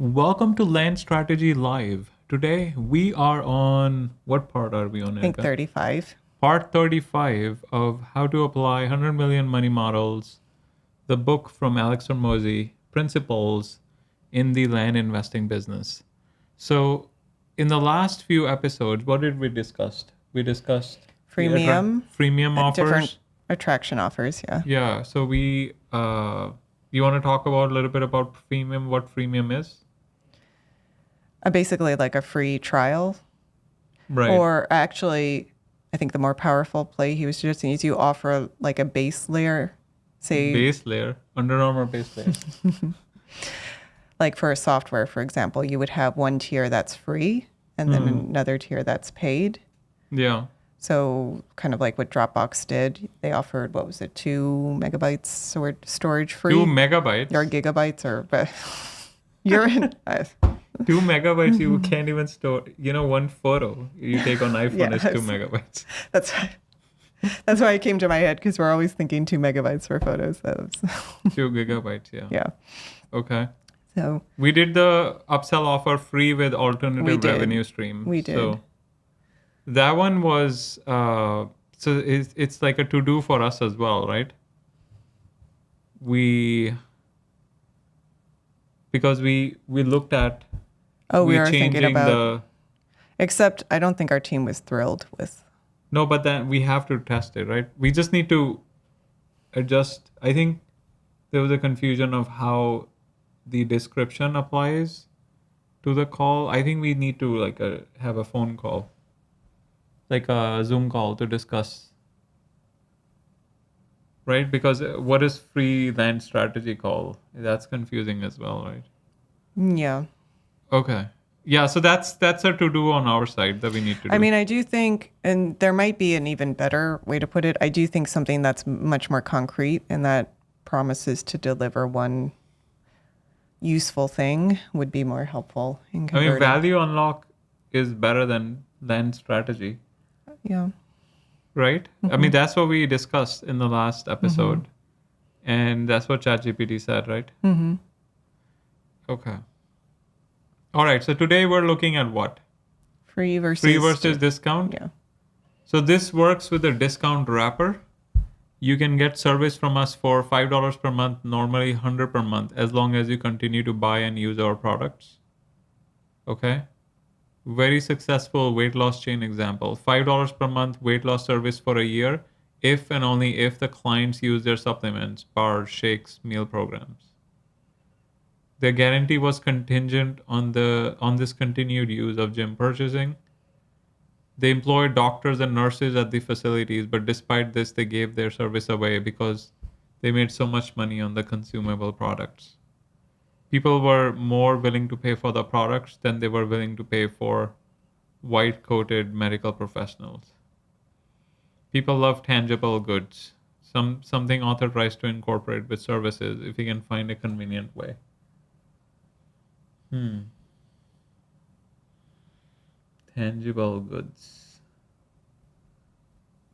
Welcome to Land Strategy Live. Today we are on what part are we on, I think Erica? 35. Part 35 of How to Apply 100 Million Money Models, the book from Alex Hormozy, Principles in the Land Investing Business. So, in the last few episodes, what did we discuss? We discussed the Freemium, freemium different offers. attraction offers. Yeah. Yeah, so you want to talk about a little bit about freemium, what freemium is? Basically, like a free trial. Right. Or actually, I think the more powerful play he was suggesting is you offer like a base layer, say, Base layer, Under Armour base layer. like for a software, for example, you would have one tier that's free and then another tier that's paid. Yeah. So, kind of like what Dropbox did, they offered, what was it, 2 megabytes storage free? 2 megabytes. Or gigabytes, or, but you're in. 2 megabytes, you can't even store. One photo you take on iPhone is 2 Yes. megabytes. That's that's why it came to my head because we're always thinking 2 megabytes for photos. 2 gigabytes, yeah. Yeah. Okay. So We did the upsell offer free with we alternative did. revenue stream. We did. So that one was, so it's like a to do for us as well, right? Because we looked at, Oh, we we were thinking changing about. Except I don't think our team was thrilled with. No, but then we have to test it, right? We just need to adjust. I think there was a confusion of how the description applies to the call. I think we need to have a phone call, like a Zoom call to discuss, right? Because what is free land strategy call? That's confusing as well, right? Yeah. Okay. Yeah, so that's a to do on our side that we need to do. I mean, I do think, and there might be an even better way to put it. I do think something that's much more concrete and that promises to deliver one useful thing would be more helpful in converting. Value unlock is better than land strategy. Yeah. Right? That's what we discussed in the last episode. And that's what ChatGPT said, right? Mm-hmm. Okay. All right. So today we're looking at what? Free versus discount? Yeah. So this works with a discount wrapper. You can get service from us for $5 per month, normally $100 per month, as long as you continue to buy and use our products. Okay? Very successful weight loss chain example. $5 per month weight loss service for a year, if and only if the clients use their supplements, bars, shakes, meal programs. Their guarantee was contingent on this continued use of gym purchasing. They employed doctors and nurses at the facilities, but despite this, they gave their service away because they made so much money on the consumable products. People were more willing to pay for the products than they were willing to pay for white-coated medical professionals. People love tangible goods, something author tries to incorporate with services if he can find a convenient way. Tangible goods.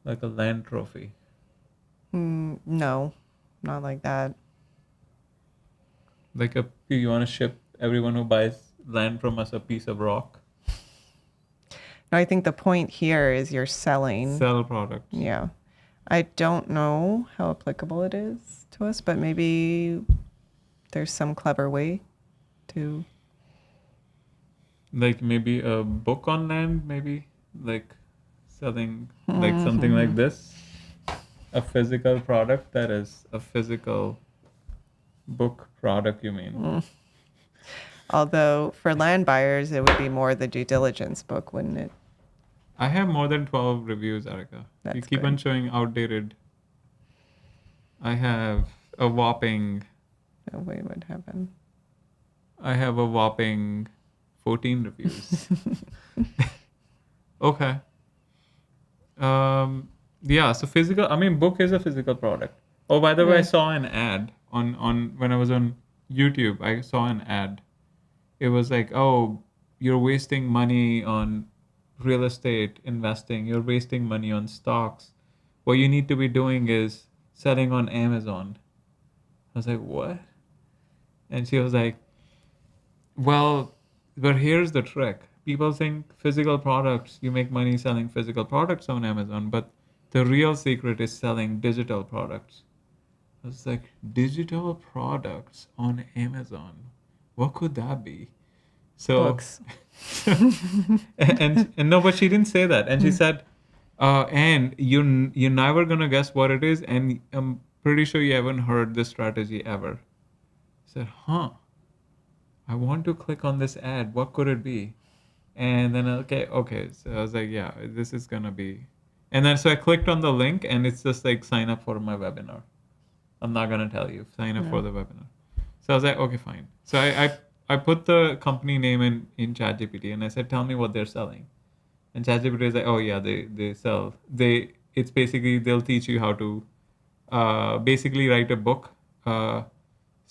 Like a land trophy. No, not like that. Like you want to ship everyone who buys land from us a piece of rock? No, I think the point here is you're selling. Sell products. Yeah. I don't know how applicable it is to us, but maybe there's some clever way to. Like maybe a book on land, maybe like selling like something like this, a physical product that is a physical book product, you mean? Although for land buyers, it would be more the due diligence book, wouldn't it? I have more than 12 reviews, Erica. You That's keep good. on showing outdated. I have a whopping Oh, wait, what happened? 14 reviews. Okay. Yeah, so book is a physical product. Oh, by the way, I saw an ad on when I was on YouTube. I saw an ad. It was like, oh, you're wasting money on real estate investing. You're wasting money on stocks. What you need to be doing is selling on Amazon. I was like, what? And she was like, Well, but here's the trick. People think physical products, you make money selling physical products on Amazon, but the real secret is selling digital products. It's like digital products on Amazon. What could that be? So, Books. and no, but she didn't say that. And she said, and you're never gonna guess what it is, and I'm pretty sure you haven't heard this strategy ever. I said, huh? I want to click on this ad. What could it be? And then okay. So I was like, yeah, this is gonna be. And then so I clicked on the link, and it's just like sign up for my webinar. I'm not gonna tell you. Sign up for the webinar. So I was like, okay, fine. So I put the company name in ChatGPT, and I said, tell me what they're selling. And ChatGPT is like, oh yeah, they sell. It's basically they'll teach you how to basically write a book. So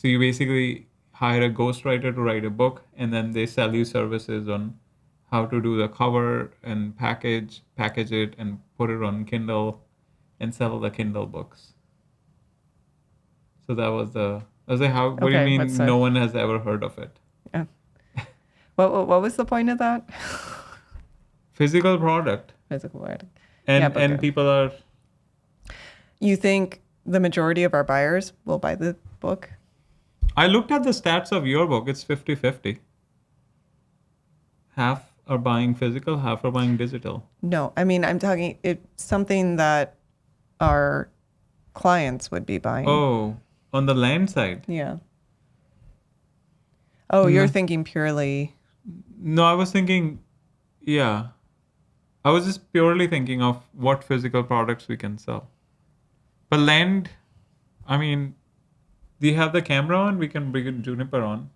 you basically hire a ghostwriter to write a book, and then they sell you services on how to do the cover and package it, and put it on Kindle, and sell the Kindle books. So that was I was like, how? What do you Okay, mean what's that? no one has ever heard of it? Yeah. What was the point of that? Physical product, Physical word. and Yeah, but and good. people are. You think the majority of our buyers will buy the book? I looked at the stats of your book. It's 50-50. Half are buying physical, half are buying digital. No, I mean I'm talking it's something that our clients would be buying. Oh, on the land side. Yeah. Oh, you're No. thinking purely. No, I was thinking, yeah. I was just purely thinking of what physical products we can sell. But land, I mean, do you have the camera on? We can bring Juniper on.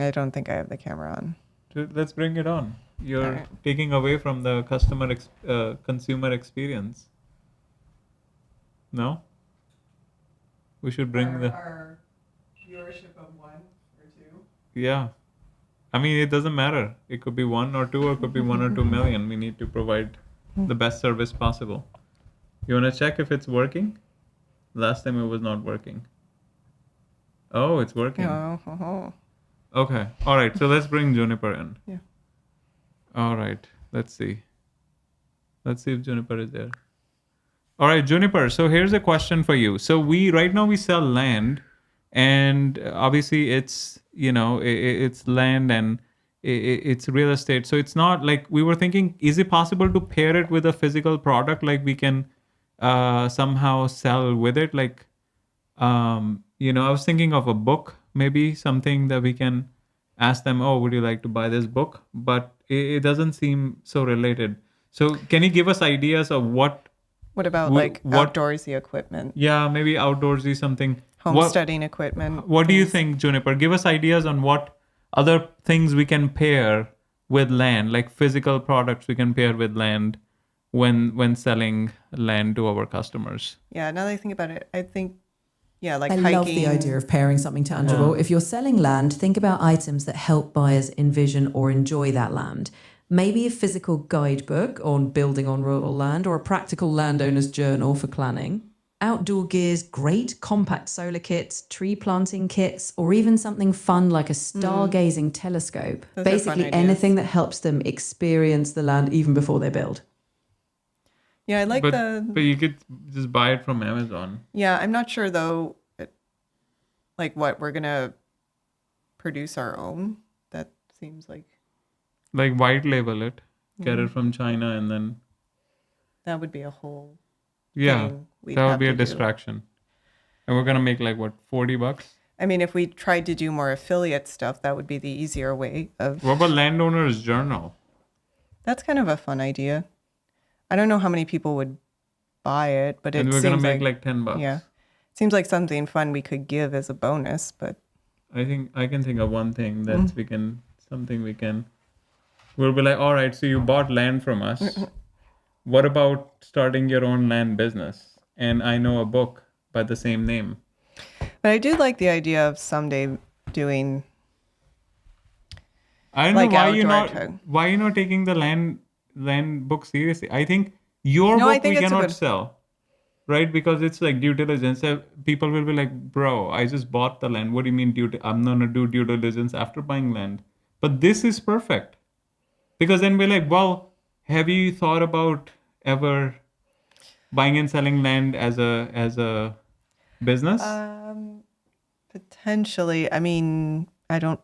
I don't think I have the camera on. Let's bring it on. You're Alright. taking away from the consumer experience. No? We should bring our viewership of 1 or 2. Yeah. I mean, it doesn't matter. It could be 1 or 2, or it could be 1 or 2 million. We need to provide the best service possible. You want to check if it's working? Last time it was not working. Oh, it's working. Oh. Okay. All right. So let's bring Juniper in. Yeah. All right. Let's see. Let's see if Juniper is there. All right, Juniper. So here's a question for you. So right now we sell land, and obviously it's it's land, and it's real estate. So it's not like we were thinking. Is it possible to pair it with a physical product? Like we can somehow sell with it. Like I was thinking of a book, maybe something that we can ask them. Oh, would you like to buy this book? But it doesn't seem so related. So can you give us ideas of what? What about What- outdoorsy equipment, Yeah, maybe outdoorsy something. homesteading equipment? What do you things? think, Juniper? Give us ideas on what other things we can pair with land, like physical products we can pair with land when selling land to our customers. Yeah, now that I think about it, I think like I hiking. love the idea of pairing something tangible. If you're selling land, think about items that help buyers envision or enjoy that land. Maybe a physical guidebook on building on rural land, or a practical landowner's journal for planning. Outdoor gear's great, compact solar kits, tree planting kits, or even something fun like a stargazing telescope. Those are fun Basically ideas. anything that helps them experience the land even before they build. Yeah, I like But you could just buy it from Amazon. Yeah, I'm not sure though. Like what we're gonna produce our own. That seems like Like white label it, get it from China, and then that would be a whole. yeah, thing we'd that would have be a to do. distraction. And we're gonna make like what, $40? I mean, if we tried to do more affiliate stuff, that would be the easier way of. What about landowner's journal? That's kind of a fun idea. I don't know how many people would buy it, but it And we're seems gonna make like $10. yeah, seems like something fun we could give as a bonus. But I think I can think of one thing that we'll be like, all right, so you bought land from us. What about starting your own land business? And I know a book by the same name. I do like the idea of someday doing. I don't Like know outdoor why you're not taking the land book seriously. I think your No, I book think we it's a cannot good- sell, right? Because it's like due diligence. People will be like, bro, I just bought the land. What do you mean I'm going to do due diligence after buying land? But this is perfect. Because then we're like, well, have you thought about ever buying and selling land as a business? Potentially. I mean, I don't.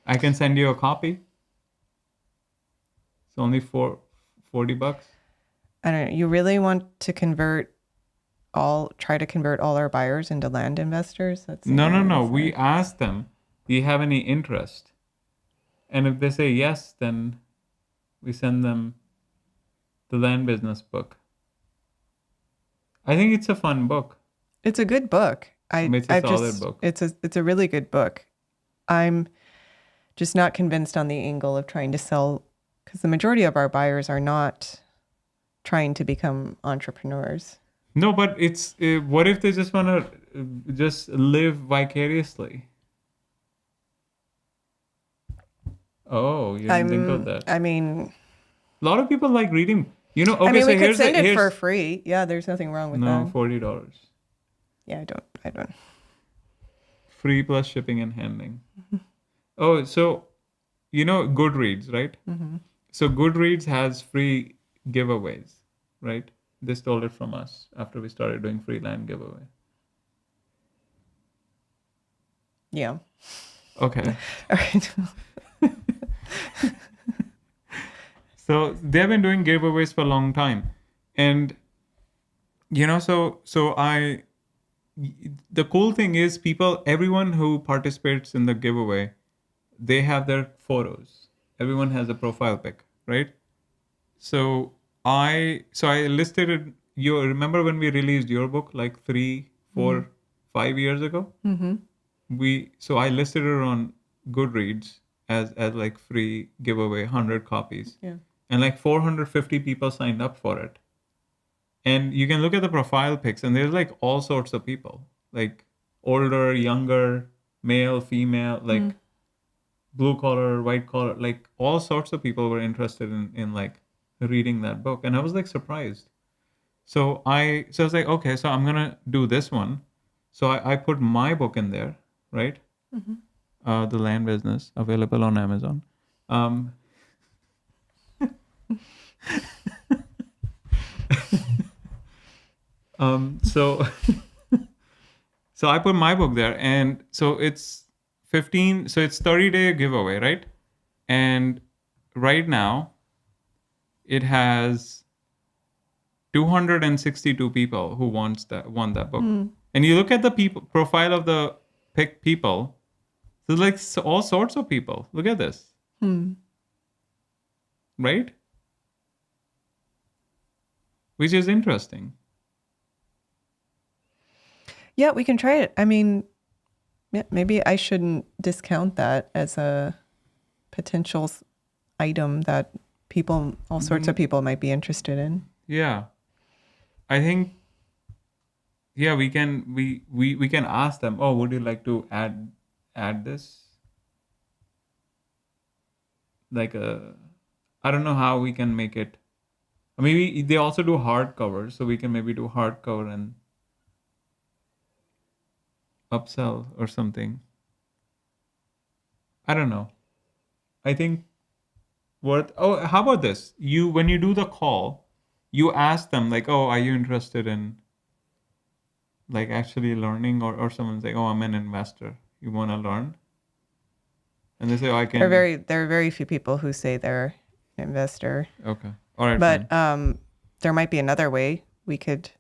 I can send you a copy. It's only $40. I don't know. You really want to try to convert all our buyers into land investors? No. We ask them, do you have any interest? And if they say yes, then we send them the land business book. I think it's a fun book. It's a good book. It's a solid book. It's a really good book. I'm just not convinced on the angle of trying to sell, because the majority of our buyers are not trying to become entrepreneurs. No, but it's what if they just want to just live vicariously? Oh, you didn't think of that. I mean, A lot of people like reading. You know, okay, I mean, so we could here's send it here's for free. Yeah, there's nothing wrong with no that. $40 Yeah, I don't. free plus shipping and handling. Oh, so you know Goodreads, right? Mm-hmm. So Goodreads has free giveaways, right? They stole it from us after we started doing free land giveaway. Yeah. Okay. All right. So they've been doing giveaways for a long time. And, you know, the cool thing is everyone who participates in the giveaway, they have their photos. Everyone has a profile pic, right? So I listed it. You remember when we released your book like 3, 4, 5 years ago? Mm-hmm. I listed it on Goodreads as like free giveaway, 100 copies. Yeah. And like 450 people signed up for it. And you can look at the profile pics, and there's like all sorts of people, like older, younger, male, female, like blue collar, white collar, like all sorts of people were interested in like reading that book. And I was like surprised. So I was like, okay, so I'm gonna do this one. So I put my book in there, right? Mm-hmm. The land business, available on Amazon. So so I put my book there, and so it's 30-day giveaway, right? And right now it has 262 people who won that book. And you look at the profile of the pick people, there's like all sorts of people. Look at this. Right? Which is interesting. Yeah, we can try it. I mean, yeah, maybe I shouldn't discount that as a potential item that all sorts of people might be interested in. Yeah. I think we can ask them, oh, would you like to add this? Like I don't know how we can make it. Maybe they also do hardcover, so we can maybe do hardcover and upsell or something. I don't know. I think how about this? When you do the call, you ask them like, oh, are you interested in like actually learning, or someone's like, oh, I'm an investor. You want to learn? And they say, oh, I can. There are very few people who say they're an investor. Okay. All right. But fine. there might be another way we could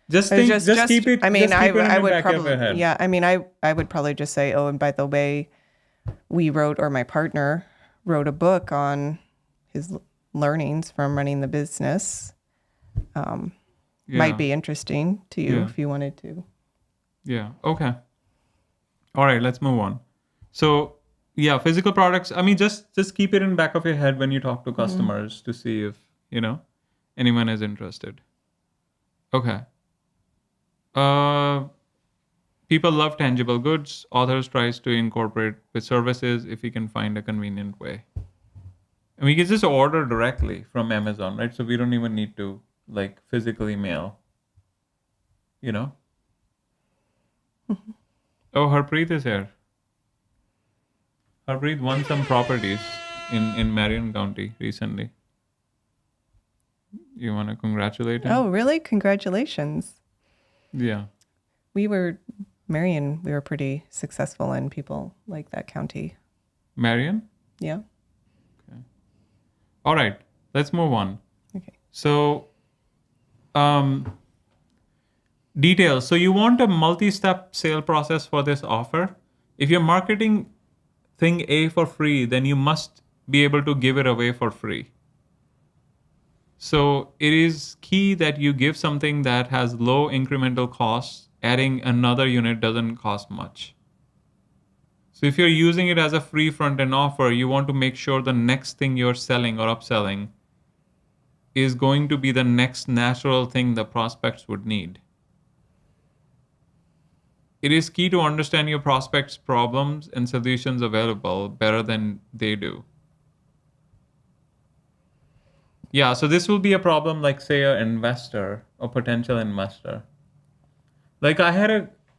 just keep it. I mean, I would back probably, of your head. yeah. I mean, I would probably just say, oh, and by the way, my partner wrote a book on his learnings from running the business. Might be interesting to you if you wanted to. Yeah. Okay. All right. Let's move on. So yeah, physical products. I mean, just keep it in back of your head when you talk to customers to see if anyone is interested. Okay. People love tangible goods. Authors tries to incorporate with services if he can find a convenient way. And we can just order directly from Amazon, right? So we don't even need to like physically mail you know. Oh, Harpreet is here. Harpreet won some properties in Marion County recently. You want to congratulate him? Oh, really? Congratulations. Yeah. Marion, we were pretty successful in people like that county. Marion? Yeah. All right. Let's move on. Okay. So, details. So you want a multi-step sale process for this offer. If you're marketing thing A for free, then you must be able to give it away for free. So it is key that you give something that has low incremental costs. Adding another unit doesn't cost much. So if you're using it as a free front-end offer, you want to make sure the next thing you're selling or upselling is going to be the next natural thing the prospects would need. It is key to understand your prospects' problems and solutions available better than they do. Yeah, so this will be a problem like, say, an investor or potential investor. Like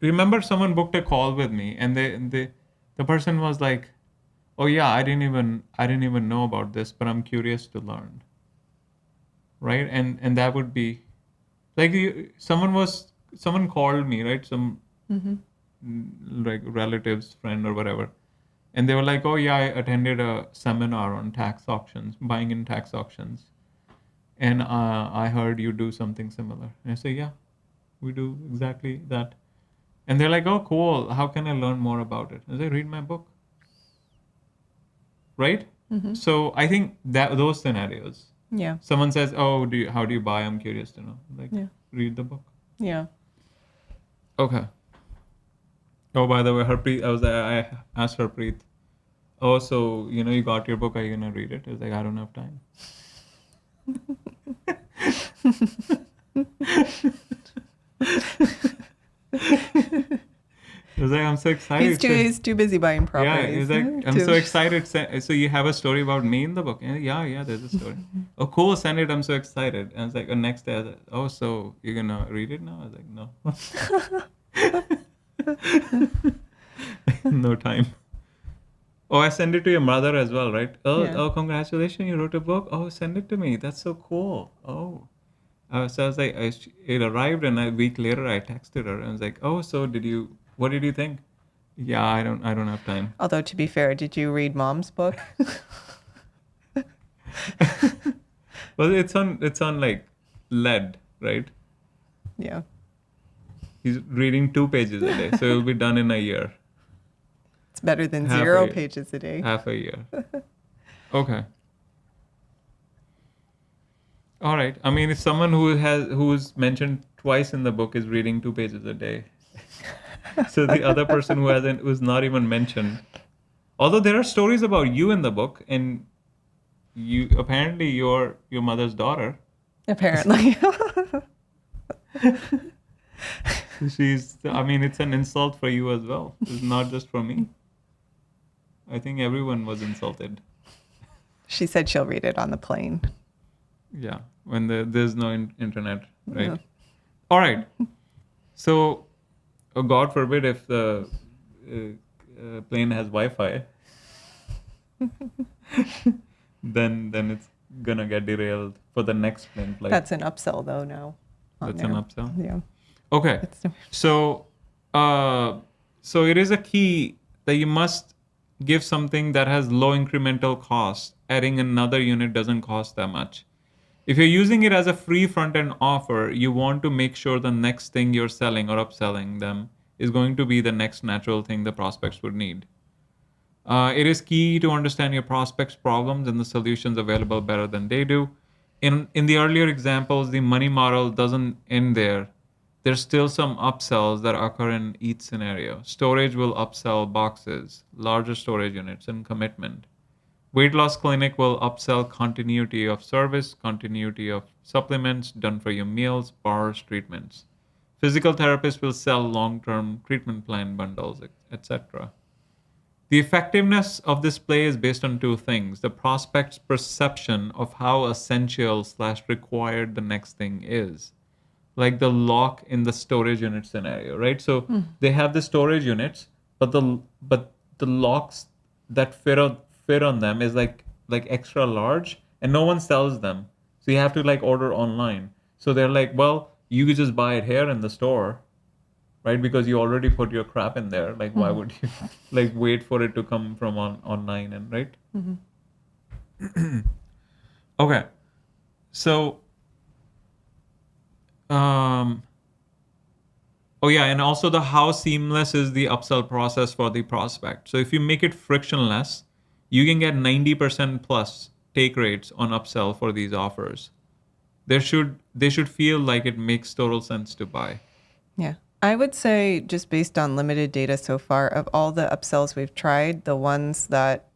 remember someone booked a call with me and the person was like, oh yeah, I didn't even know about this, but I'm curious to learn. Right? And that would be like someone called me, right? Some like relatives, friend or whatever. And they were like, oh yeah, I attended a seminar on tax auctions, buying in tax auctions. And I heard you do something similar. And I say, yeah, we do exactly that. And they're like, oh, cool. How can I learn more about it? I say, read my book. Right? So I think that those scenarios. Yeah. Someone says, oh, how do you buy? I'm curious to know. Like, read the book. Yeah. Okay. Oh, by the way, Harpreet, I asked Harpreet, oh, so, you got your book. Are you going to read it? I was like, I don't have time. I was like, I'm so excited. He's too busy buying properties. Yeah, he's like, I'm so excited. So you have a story about me in the book? And yeah, there's a story. Oh, cool, send it. I'm so excited. And it's like, the next day, I was like, oh, so you're going to read it now? I was like, no. No time. Oh, I send it to your mother as well, right? Oh, congratulations, you wrote a book. Oh, send it to me. That's so cool. Oh. So I was like, it arrived, and a week later I texted her and I was like, oh, so what did you think? Yeah, I don't have time. Although, to be fair, did you read Mom's book? Well, it's on like lead, right? Yeah. He's reading 2 pages a day, so it'll be done in a year. It's better than Half 0 a year. pages a day. Half a year. Okay. All right. I mean, if someone who's mentioned twice in the book is reading 2 pages a day, so the other person who's not even mentioned, although there are stories about you in the book, and apparently you're your mother's daughter. Apparently. I mean, it's an insult for you as well. It's not just for me. I think everyone was insulted. She said she'll read it on the plane. Yeah, when there's no internet, right? Yeah. All right. So, God forbid if the plane has Wi-Fi, then it's gonna get derailed for the next plane flight. That's an upsell, though, now. That's an upsell? Yeah. Okay. So it is a key that you must give something that has low incremental cost. Adding another unit doesn't cost that much. If you're using it as a free front-end offer, you want to make sure the next thing you're selling or upselling them is going to be the next natural thing the prospects would need. It is key to understand your prospects' problems and the solutions available better than they do. In the earlier examples, the money model doesn't end there. There's still some upsells that occur in each scenario. Storage will upsell boxes, larger storage units, and commitment. Weight loss clinic will upsell continuity of service, continuity of supplements, done for your meals, bars, treatments. Physical therapist will sell long-term treatment plan bundles, etc. The effectiveness of this play is based on 2 things: the prospect's perception of how essential/required the next thing is. like the lock in the storage unit scenario, right? So they have the storage units, but the locks that fit on them is like extra large, and no one sells them. So you have to like order online. So they're like, well, you could just buy it here in the store, right? Because you already put your crap in there. Like, why would you like wait for it to come from online and right? Okay, so oh yeah, and also the how seamless is the upsell process for the prospect. So if you make it frictionless, you can get 90% plus take rates on upsell for these offers. They should feel like it makes total sense to buy. Yeah. I would say, just based on limited data so far, of all the upsells we've tried, the ones that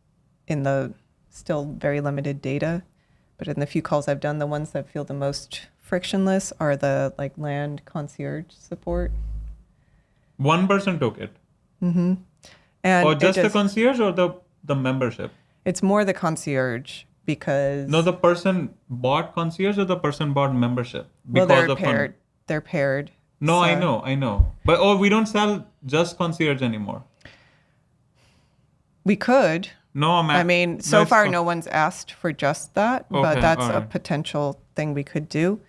in the still very limited data, but in the few calls I've done, the ones that feel the most frictionless are the like land concierge support. One person took it. And Or it just the just- concierge or the membership? it's more the concierge because No, the person bought concierge or the person bought membership? well, they're of paired. They're paired. No, I So- know. But we don't sell just concierge anymore. We could. No, I mean, so it's far con- no one's asked for just that, but Okay, that's a alright. potential thing we could do.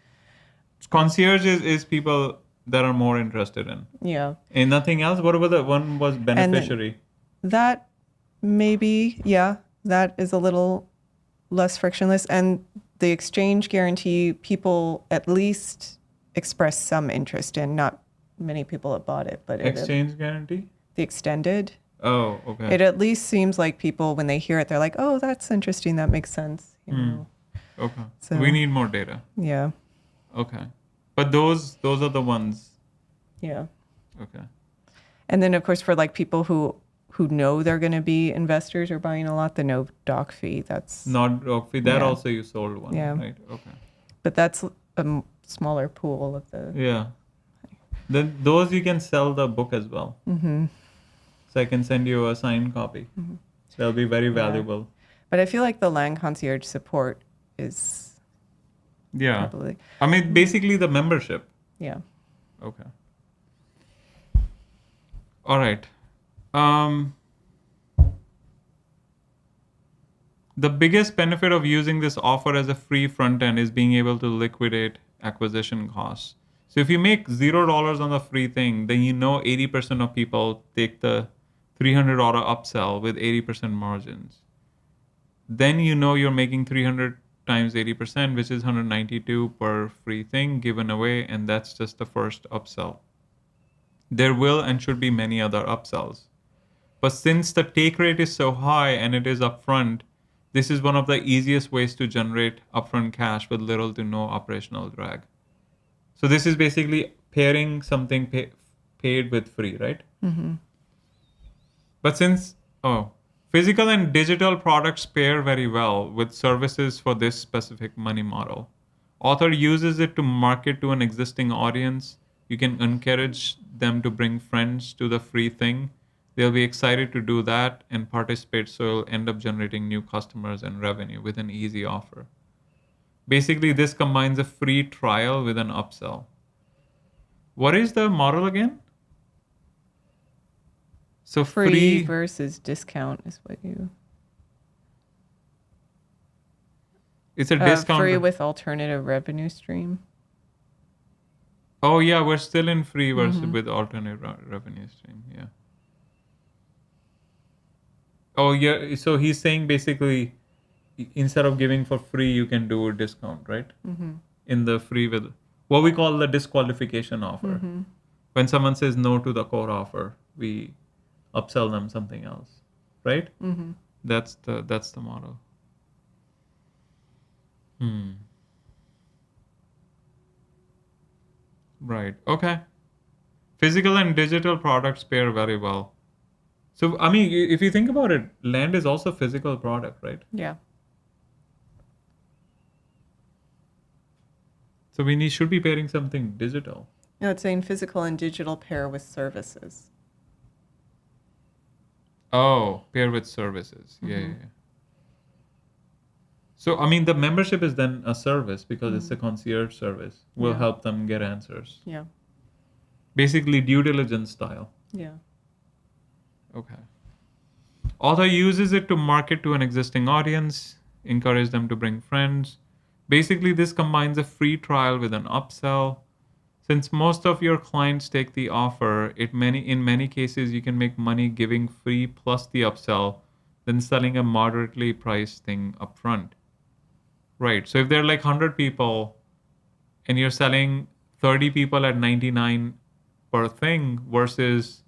concierge is people that are more interested in. Yeah. And nothing else? What about the one was beneficiary? That maybe, yeah, that is a little less frictionless. And the exchange guarantee, people at least express some interest in. Not many people have bought it, but Exchange guarantee? the extended, Oh, okay. it at least seems like people, when they hear it, they're like, oh, that's interesting. That makes sense. You know? Okay. So- We need more data. Yeah. Okay. But those are the ones. Yeah. Okay. And then, of course, for like people who know they're going to be investors or buying a lot, the no doc fee. That's Not dog fee. That Yeah. also you sold one, Yeah. right? Okay. but that's a smaller pool of the. Yeah. Then those you can sell the book as well. Mm-hmm. So I can send you a signed copy. Mm-hmm. That'll be very valuable. But I feel like the land concierge support is Yeah. probably I mean, basically the membership. yeah. Okay. All right. The biggest benefit of using this offer as a free front end is being able to liquidate acquisition costs. So if you make $0 on the free thing, then you know 80% of people take the $300 upsell with 80% margins. Then you know you're making 300 times 80%, which is 192 per free thing given away, and that's just the first upsell. There will and should be many other upsells. But since the take rate is so high and it is upfront, this is one of the easiest ways to generate upfront cash with little to no operational drag. So this is basically pairing something paid with free, right? Mm-hmm. But since, physical and digital products pair very well with services for this specific money model. Author uses it to market to an existing audience. You can encourage them to bring friends to the free thing. They'll be excited to do that and participate, so you'll end up generating new customers and revenue with an easy offer. Basically, this combines a free trial with an upsell. What is the model again? So Free versus discount is what you. It's a discount. Free with alternative revenue stream. Oh yeah, we're still in free versus with alternate revenue stream. Yeah. Oh yeah, so he's saying basically, instead of giving for free, you can do a discount, right? Mm-hmm. In the free with what we call the disqualification offer. Mm-hmm. When someone says no to the core offer, we upsell them something else, right? Mm-hmm. That's the model. Right. Okay. Physical and digital products pair very well. So I mean, if you think about it, land is also a physical product, right? Yeah. So we should be pairing something digital. No, it's saying physical and digital pair with services. Oh, pair with services. Yeah, yeah, yeah. So, I mean, the membership is then a service because it's a concierge service. We'll Yeah. help them get answers. Yeah. Basically, due diligence style. Yeah. Okay. Author uses it to market to an existing audience, encourage them to bring friends. Basically, this combines a free trial with an upsell. Since most of your clients take the offer, in many cases you can make money giving free plus the upsell than selling a moderately priced thing upfront. Right. So if there are like 100 people and you're selling 30 people at 99 per thing versus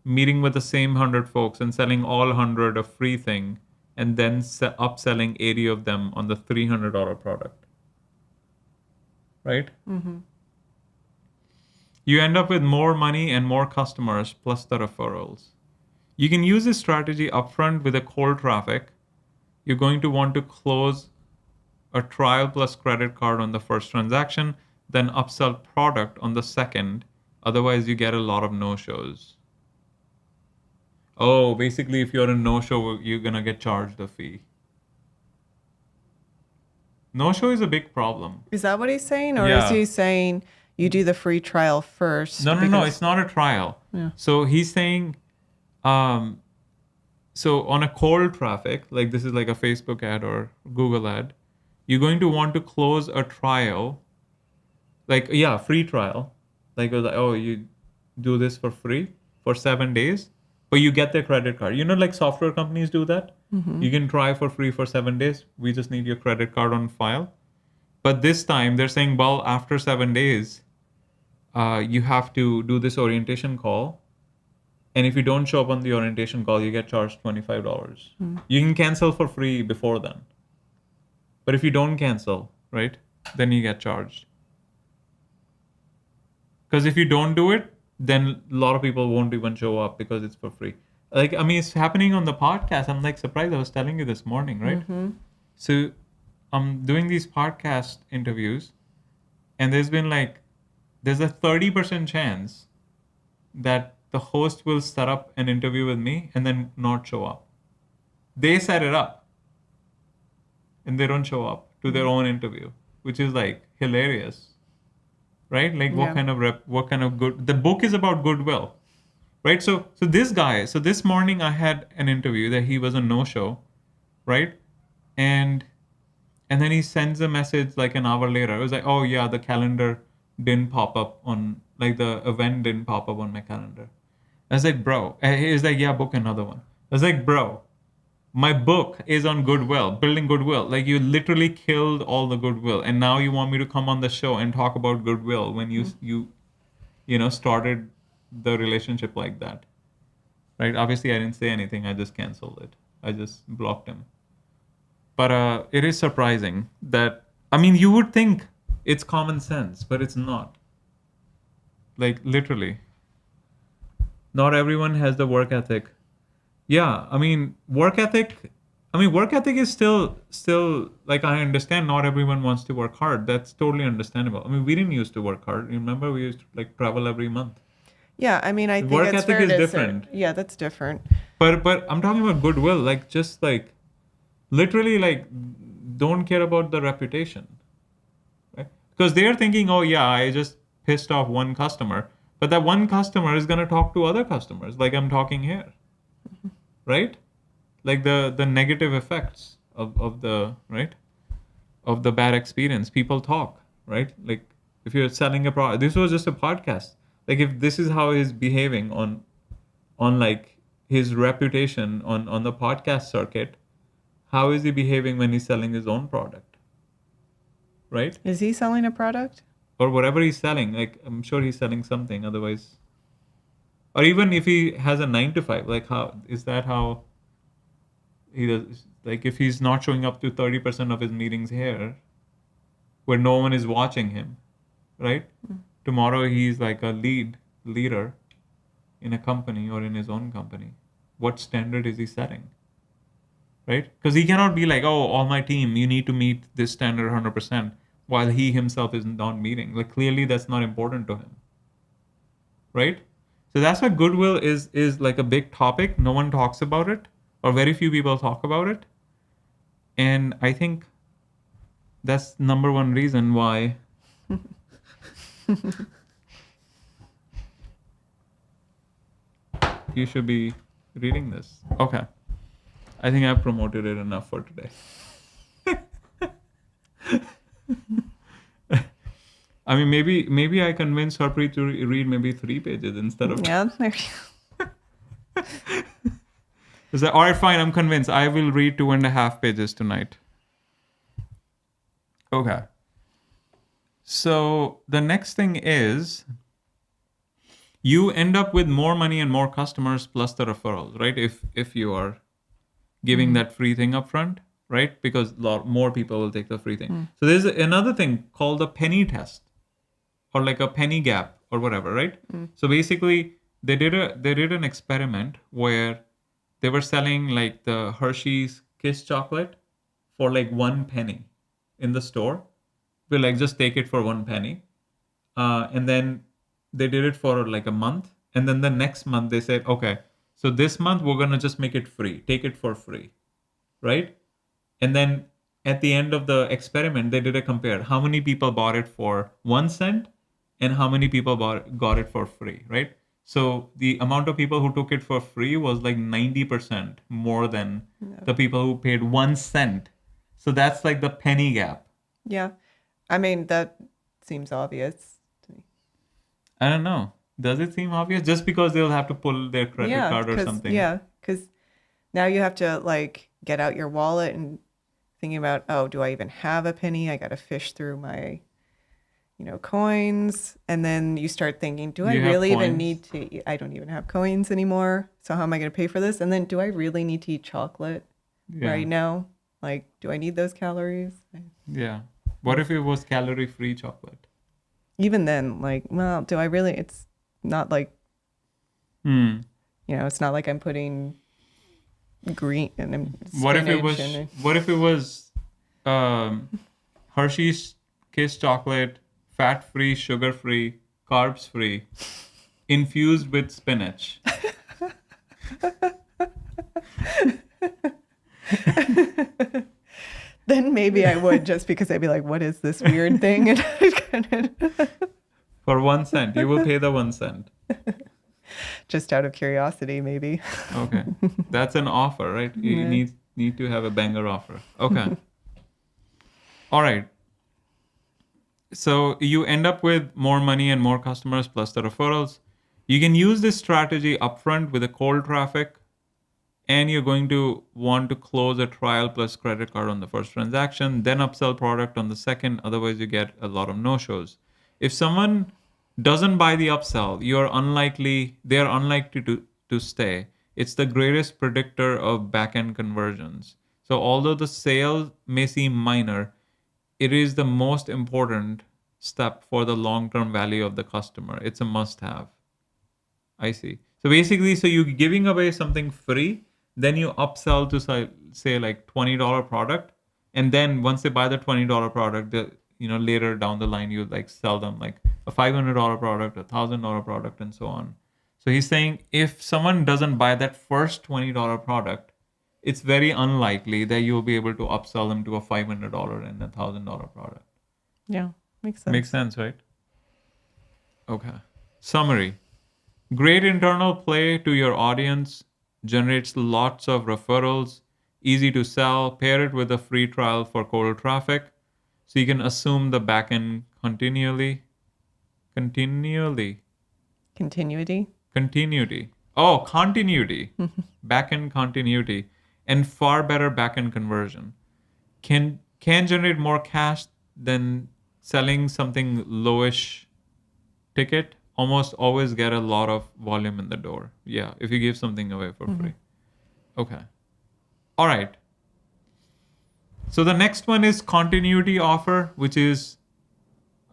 meeting with the same 100 folks and selling all 100 a free thing and then upselling 80 of them on the $300 product. Right? You end up with more money and more customers plus the referrals. You can use this strategy upfront with a cold traffic. You're going to want to close a trial plus credit card on the first transaction, then upsell product on the second. Otherwise, you get a lot of no-shows. Oh, basically, if you're a no-show, you're going to get charged a fee. No-show is a big problem. Is that what he's saying? Or Yeah. is he saying you do the free trial first? No, because- it's not a trial. Yeah. So he's saying, so on a cold traffic, like this is like a Facebook ad or Google ad, you're going to want to close a trial, free trial. Like, oh, you do this for free for 7 days, but you get their credit card. You know, like software companies do that. You can try for free for 7 days. We just need your credit card on file. But this time they're saying, well, after 7 days, you have to do this orientation call. And if you don't show up on the orientation call, you get charged $25. You can cancel for free before then. But if you don't cancel, right, then you get charged. Because if you don't do it, then a lot of people won't even show up because it's for free. Like, I mean, it's happening on the podcast. I'm like surprised. I was telling you this morning, right? So I'm doing these podcast interviews, and there's a 30% chance that the host will set up an interview with me and then not show up. They set it up and they don't show up to their own interview, which is like hilarious, right? Like Yeah. what kind of good, the book is about goodwill, right? So this morning I had an interview that he was a no-show, right? And then he sends a message like an hour later. It was like, oh yeah, the calendar didn't pop up on, like the event didn't pop up on my calendar. I was like, bro. He's like, yeah, book another one. I was like, bro, my book is on goodwill, building goodwill. Like you literally killed all the goodwill, and now you want me to come on the show and talk about goodwill when you started the relationship like that, right? Obviously, I didn't say anything. I just canceled it. I just blocked him. But it is surprising that, I mean, you would think it's common sense, but it's not. Like literally. Not everyone has the work ethic. Yeah, I mean, work ethic is still like, I understand not everyone wants to work hard. That's totally understandable. I mean, we didn't used to work hard. Remember, we used to like travel every month. Yeah, I mean, I think Work it's ethic fair is to different. Say, yeah, that's different. But I'm talking about goodwill, like just like literally like don't care about the reputation, right? Because they're thinking, oh yeah, I just pissed off one customer, but that one customer is gonna talk to other customers, like I'm talking here, right? Like the negative effects of the right of the bad experience. People talk, right? Like if you're selling a product, this was just a podcast. Like if this is how he's behaving on like his reputation on the podcast circuit, how is he behaving when he's selling his own product? Right? Is he selling a product? Or whatever he's selling, like I'm sure he's selling something, otherwise. Or even if he has a 9 to 5, like how is that how he does, like if he's not showing up to 30% of his meetings here where no one is watching him, right? Tomorrow he's like a leader in a company or in his own company. What standard is he setting? Right? Because he cannot be like, oh, all my team, you need to meet this standard 100%, while he himself is not meeting. Like clearly that's not important to him. Right? So that's why goodwill is like a big topic. No one talks about it, or very few people talk about it. And I think That's number one reason why. You should be reading this. Okay. I think I've promoted it enough for today. I mean, maybe I convinced Harpreet to read maybe 3 pages instead of. Yeah, there you Is that all right? Fine, I'm convinced. I will read 2.5 pages tonight. Okay. So the next thing is, you end up with more money and more customers plus the referrals, right? If you are giving that free thing up front, right? Because a lot more people will take the free thing. So there's another thing called the penny test, or like a penny gap or whatever, right? So basically they did an experiment where they were selling like the Hershey's Kiss chocolate for like 1 penny in the store. We'll like just take it for 1 penny. And then they did it for like a month. And then the next month they said, okay, so this month we're going to just make it free. Take it for free, right? And then at the end of the experiment, they did a compare. How many people bought it for 1 cent and how many people got it for free, right? So the amount of people who took it for free was like 90% more than the people who paid 1 cent. So that's like the penny gap. Yeah. I mean, that seems obvious to me. I don't know. Does it seem obvious? Just because they'll have to pull their credit card or 'cause- something. Yeah, because now you have to like get out your wallet and thinking about, oh, do I even have a penny? I got to fish through my, coins. And then you start thinking, do I You have really even coins? need to, I don't even have coins anymore. So how am I going to pay for this? And then do I really need to eat chocolate Yeah. right now? Like, do I need those calories? Yeah. What if it was calorie-free chocolate? Even then, like, well, do I really? It's not like, it's not like I'm putting green and What if it spinach was? and What if it was Hershey's Kiss chocolate, fat-free, sugar-free, carbs-free, infused with spinach? then maybe I would, just because I'd be like, what is this weird thing? And For 1 cent, you will pay the 1 cent. just out of curiosity, maybe. Okay, that's an offer, right? You Yeah. need to have a banger offer. Okay. All right. So you end up with more money and more customers plus the referrals. You can use this strategy upfront with a cold traffic, and you're going to want to close a trial plus credit card on the first transaction, then upsell product on the second. Otherwise, you get a lot of no-shows. If someone doesn't buy the upsell, they're unlikely to stay. It's the greatest predictor of back-end conversions. So although the sale may seem minor, it is the most important step for the long-term value of the customer. It's a must-have. I see. So basically, you're giving away something free, then you upsell to say like $20 product, and then once they buy the $20 product, later down the line you like sell them like a $500 product, $1,000 product, and so on. So he's saying if someone doesn't buy that first $20 product, it's very unlikely that you'll be able to upsell them to a $500 and a $1,000 product. Yeah, makes sense. Makes sense, right? Okay. Summary. Great internal play to your audience, generates lots of referrals, easy to sell, pair it with a free trial for cold traffic, so you can assume the backend continuity. Continuity. Oh, continuity. Backend continuity. And far better backend conversion. Can generate more cash than selling something lowish ticket. Almost always get a lot of volume in the door. Yeah, if you give something away for free. Okay. All right. So the next one is continuity offer, which is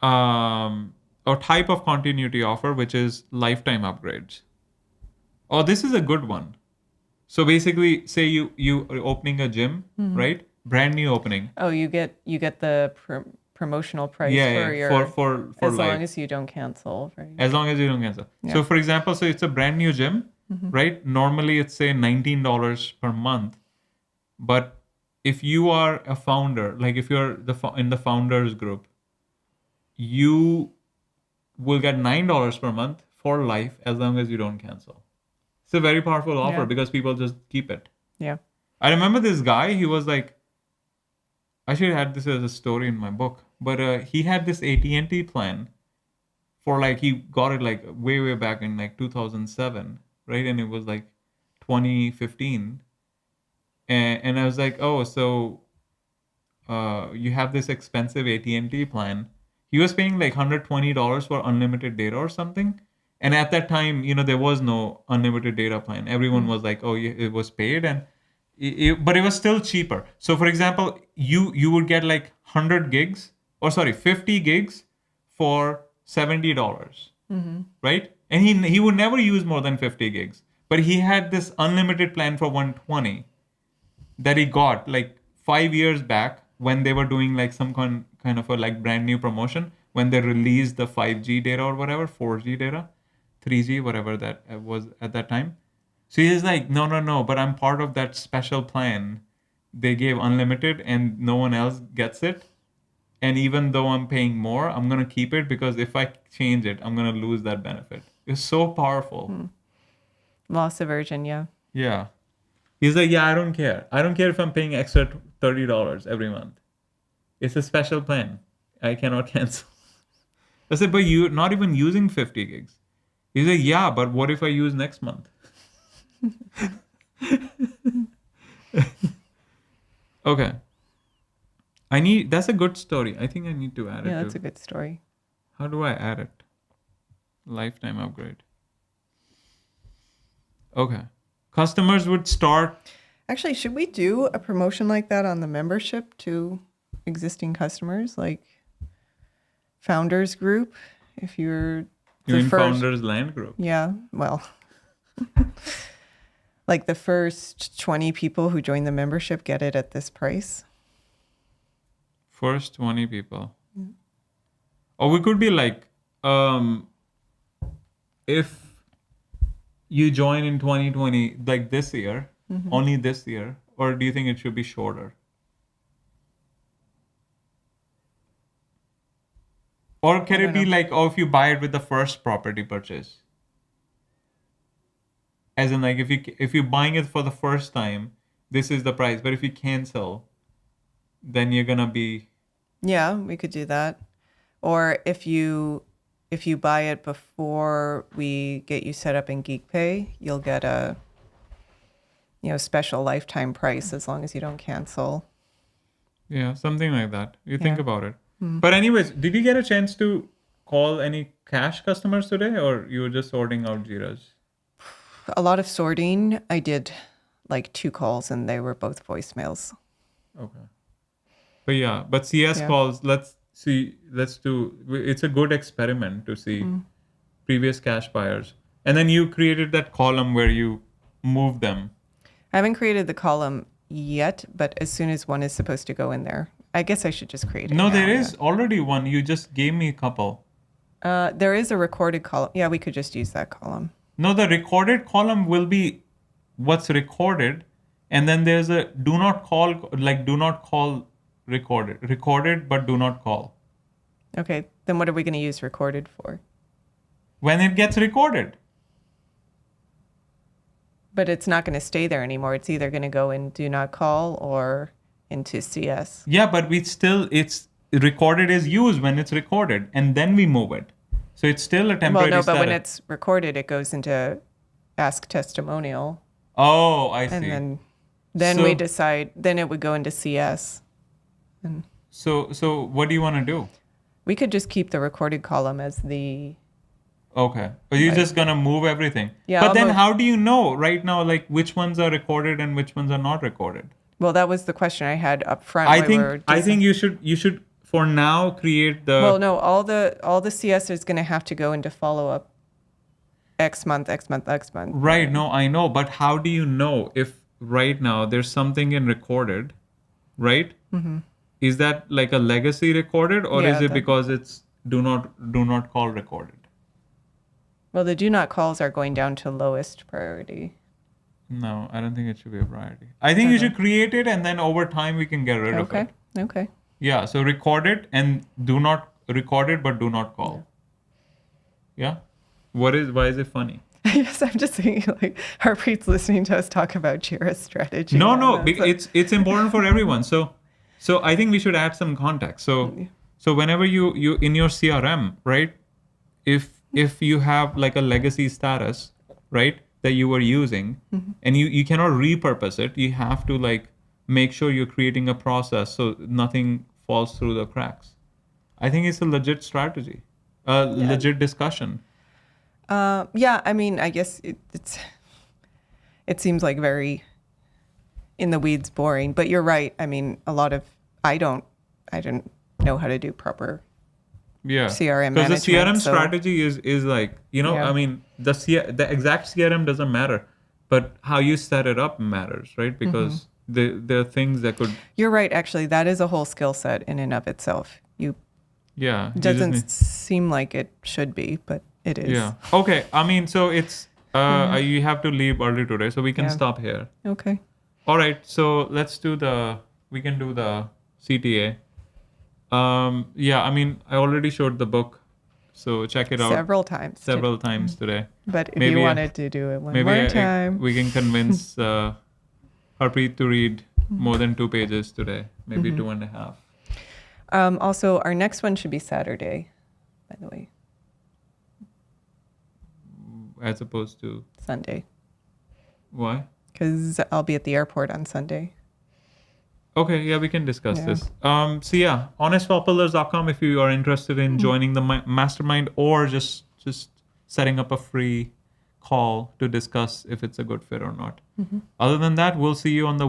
or type of continuity offer, which is lifetime upgrades. Oh, this is a good one. So basically, say you are opening a gym, right? Brand new opening. Oh, you get the promotional price for your for as life. long as you don't cancel, right? As long as you don't cancel. Yeah. So for example, so it's a brand new gym, right? Normally it's say $19 per month, but if you are a founder, like if you're in the founders group, you will get $9 per month for life as long as you don't cancel. It's a very powerful offer Yeah. because people just keep it. Yeah. I remember this guy, he was like, I should have had this as a story in my book, but he had this AT&T plan for like, he got it like way back in like 2007, right? And it was like 2015. And I was like, oh, so you have this expensive AT&T plan. He was paying like $120 for unlimited data or something. And at that time, there was no unlimited data plan. Everyone was like, oh, yeah, it was paid, and but it was still cheaper. So for example, you would get like 100 gigs, or sorry, 50 gigs for $70, right? And he would never use more than 50 gigs. But he had this unlimited plan for 120 that he got like 5 years back when they were doing like some kind of a like brand new promotion when they released the 5G data or whatever, 4G data, 3G, whatever that was at that time. So he's like, no, but I'm part of that special plan. They gave unlimited and no one else gets it. And even though I'm paying more, I'm going to keep it because if I change it, I'm going to lose that benefit. It's so powerful. Loss aversion. Yeah. Yeah. He's like, yeah, I don't care. I don't care if I'm paying extra $30 every month. It's a special plan. I cannot cancel. I said, but you're not even using 50 gigs. He's like, yeah, but what if I use next month? Okay. That's a good story. I think I need to add it. Yeah, that's too. a good story. How do I add it? Lifetime upgrade. Okay. Customers would start. Actually, should we do a promotion like that on the membership to existing customers, like founders group? If you're You mean Founders Land Group? Yeah, well, like the first 20 people who join the membership get it at this price. First 20 people. Or we could be like, if you join in 2020, like this year, only this year, or do you think it should be shorter? Or can it be like, oh, if you buy it with the first property purchase? As in, like, if you're buying it for the first time, this is the price. But if you cancel, then you're gonna be. Yeah, we could do that. Or if you buy it before we get you set up in GeekPay, you'll get a special lifetime price as long as you don't cancel. Yeah, something like that. You think Yeah. about it. But anyways, did you get a chance to call any cash customers today, or you were just sorting out Jiras? A lot of sorting. I did like 2 calls and they were both voicemails. Okay. But CS Yeah. calls, let's do, it's a good experiment to see previous cash buyers. And then you created that column where you move them. I haven't created the column yet, but as soon as one is supposed to go in there, I guess I should just create it. No, now, there yeah. is already one. You just gave me a couple. There is a recorded column. Yeah, we could just use that column. No, the recorded column will be what's recorded. And then there's a do not call recorded, but do not call. Okay, then what are we going to use recorded for? When it gets recorded. But it's not going to stay there anymore. It's either going to go in do not call or into CS. Yeah, but it's recorded is used when it's recorded, and then we move it. So it's still a temporary Well, no, but when status. it's recorded, it goes into ask testimonial. Oh, I see. And then So- we decide, then it would go into CS. So what do you want to do? We could just keep the recorded column as the... Okay. Are you just going to move everything? Yeah, But I'll then move- how do you know right now, like, which ones are recorded and which ones are not recorded? Well, that was the question I had up front. I when we were think you should for now create the. Well, no, all the CS is going to have to go into follow up X month. Right. No, I know. But how do you know if right now there's something in recorded, right? Mm-hmm. Is that like a legacy recorded, or Yeah, is it that- because it's do not call recorded? Well, the do not calls are going down to lowest priority. No, I don't think it should be a priority. I think you should create it, and then over time we can get rid of Okay. it. Okay. Yeah. So record it and do not record it, but do not call. Yeah. Why is it funny? Yes, I'm just thinking like Harpreet's listening to us talk about Jira strategy. No, and no, that's like- it's important for everyone. So I think we should add some context. So whenever you in your CRM, right? If you have like a legacy status, right, that you were using, and you cannot repurpose it, you have to like make sure you're creating a process so nothing falls through the cracks. I think it's a legit strategy, legit discussion. yeah, I mean, I guess it seems like very in the weeds boring, but you're right. I mean, I didn't know how to do proper Yeah, CRM because the CRM management, so- strategy is like, Yeah. I mean, the exact CRM doesn't matter, but how you set it up matters, right? Because there are things that could, You're right. Actually, that is a whole skill set in and of itself. You yeah, you just doesn't need- seem like it should be, but it is. yeah. Okay, I mean, so it's you have to leave early today, so we can Yeah. stop here. Okay. All right, so we can do the CTA. Yeah, I mean, I already showed the book, so check it out Several times. several times today. But if maybe you I- wanted to do it one Maybe more time. we can convince Harpreet to read more than 2 pages today, maybe 2.5. Also, our next one should be Saturday, by the way, As opposed to Sunday, why? because I'll be at the airport on Sunday. Okay, yeah, we can discuss Yeah. this. So yeah, honestthought.com if you are interested in joining the mastermind or just setting up a free call to discuss if it's a good fit or not. Other than that, we'll see you on the